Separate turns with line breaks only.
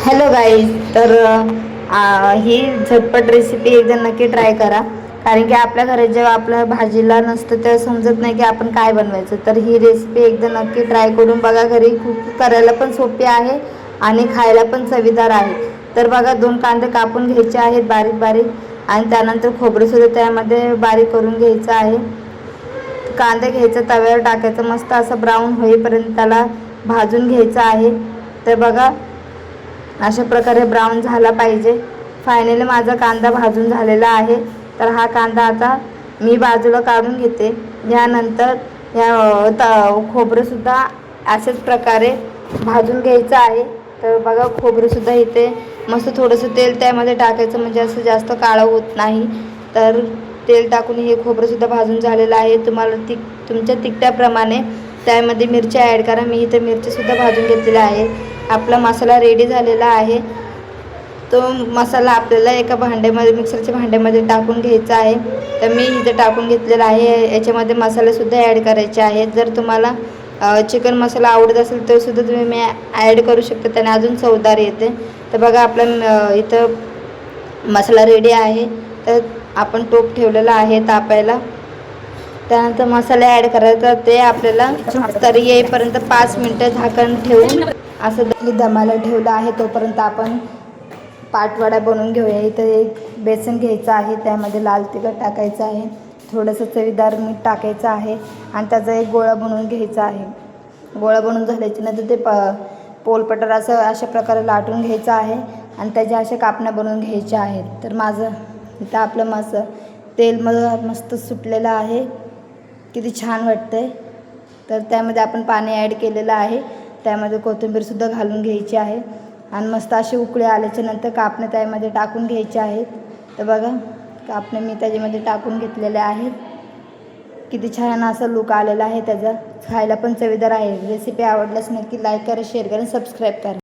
Hello guys, तर ही झटपट recipe एकदा नक्की ट्राय करा. कारण की आपल्या घरात जेव्हा आपल्या भाजीला नसतं तेव्हा समजत नाही की आपण काय बनवायचं. तर ही रेसिपी एकदा नक्की ट्राय करून बघा. घरी खूप करायला पण सोपी आहे आणि खायला पण चवीदार आहे. तर बघा, 2 कांदे कापून घ्यायचे आहेत बारीक बारीक, आणि त्यानंतर खोबरंसुद्धा त्यामध्ये बारीक करून घ्यायचं आहे. कांदे घ्यायचं, तव्यावर टाकायचं, मस्त असं ब्राऊन होईपर्यंत त्याला भाजून घ्यायचं आहे. तर बघा, अशा प्रकारे ब्राऊन झाला पाहिजे. फायनली माझा कांदा भाजून झालेला आहे. तर हा कांदा आता मी बाजूला काढून घेते. यानंतर खोबरंसुद्धा अशाच प्रकारे भाजून घ्यायचं आहे. तर बघा, खोबरंसुद्धा इथे मस्त थोडंसं तेल त्यामध्ये टाकायचं, म्हणजे असं जास्त काळं होत नाही. तर तेल टाकून हे खोबरंसुद्धा भाजून झालेलं आहे. तुम्हाला तुमच्या तिखटाप्रमाणे त्यामध्ये मिरच्या ॲड करा. मी इथे मिरचीसुद्धा भाजून घेतलेल्या आहे. आपला मसाला रेडी झालेला आहे. तो मसाला आपल्याला एका भांड्यामध्ये, मिक्सरच्या भांड्यामध्ये टाकून घ्यायचा आहे. तर मी इथे टाकून घेतलेला आहे. याच्यामध्ये मसालेसुद्धा ॲड करायचे आहेत. जर तुम्हाला चिकन मसाला आवडत असेल तर सुद्धा तुम्ही ॲड करू शकता, त्याने अजून चवदार येते. तर बघा, आपला इथं मसाला रेडी आहे. तर आपण टोप ठेवलेला आहे तापायला. त्यानंतर मसाले ॲड करायचा. ते आपल्याला तरी येईपर्यंत 5 मिनटं झाकण ठेवून असं दमाला ठेवलं आहे. तोपर्यंत आपण पाटवडा बनवून घेऊया. इथं एक बेसन घ्यायचं आहे, त्यामध्ये लाल तिखट टाकायचं आहे, थोडंसं चवीदार मीठ टाकायचं आहे, आणि त्याचा एक गोळा बनवून घ्यायचा आहे. गोळा बनवून झाल्याच्या नंतर ते पोलपटर अशा प्रकारे लाटून घ्यायचं आहे, आणि त्याच्या अशा कापण्या बनवून घ्यायच्या आहेत. तर माझं इथं आपलं तेल मस्त सुटलेलं आहे. किती छान वाटतंय. तर त्यामध्ये आपण पाणी ॲड केलेलं आहे. त्यामध्ये कोथिंबीरसुद्धा घालून घ्यायची आहे, आणि मस्त अशी उकळी आल्याच्या नंतर कापणे त्यामध्ये टाकून घ्यायचे आहेत. तर बघा, कापणे मी त्याच्यामध्ये टाकून घेतलेले आहेत. किती छान असा लुक आलेला आहे त्याचा. खायला पण चवीदार आहे. रेसिपी आवडल्यास नक्की लाईक करा, शेअर करा, सबस्क्राईब करा.